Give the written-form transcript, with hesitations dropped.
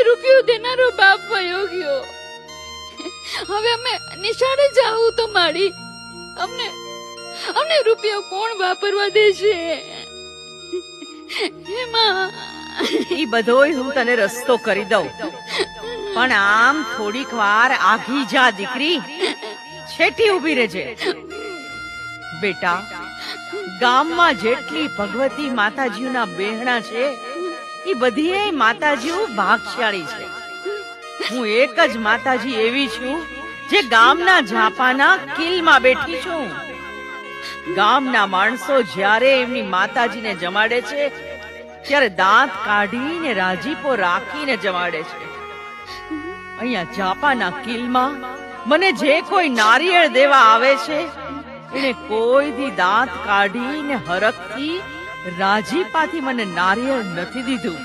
રૂપિયો દેનારો બાપ વયો ગયો. હવે અમે નિશાળે જાવું તો માડી અમને રૂપિયો કોણ વાપરવા દેશે? એમાં ઈ બધોય હું તને રસ્તો કરી દઉં, પણ આમ થોડીક વાર આઘી જા દીકરી, છેટી ઊભી રહેજે. બેટા, ગામમાં જેટલી ભગવતી માતાજીઓના બેહણા છે એ બધી માતાજીઓ ભાગશાળી છે. હું એક જ માતાજી એવી છું જે ગામના ઝાપાના કિલમાં બેઠી છું. ગામના માણસો જ્યારે એમની માતાજીને જમાડે છે ત્યારે દાંત કાઢીને રાજીપો રાખીને જમાડે છે. અહીંયા ઝાપાના કિલમાં મને જે કોઈ નારિયેળ દેવા આવે છે એને કોઈ દી દાંત કાઢીને હરખથી રાજીપાથી મને નારિયેળ નથી દીધું.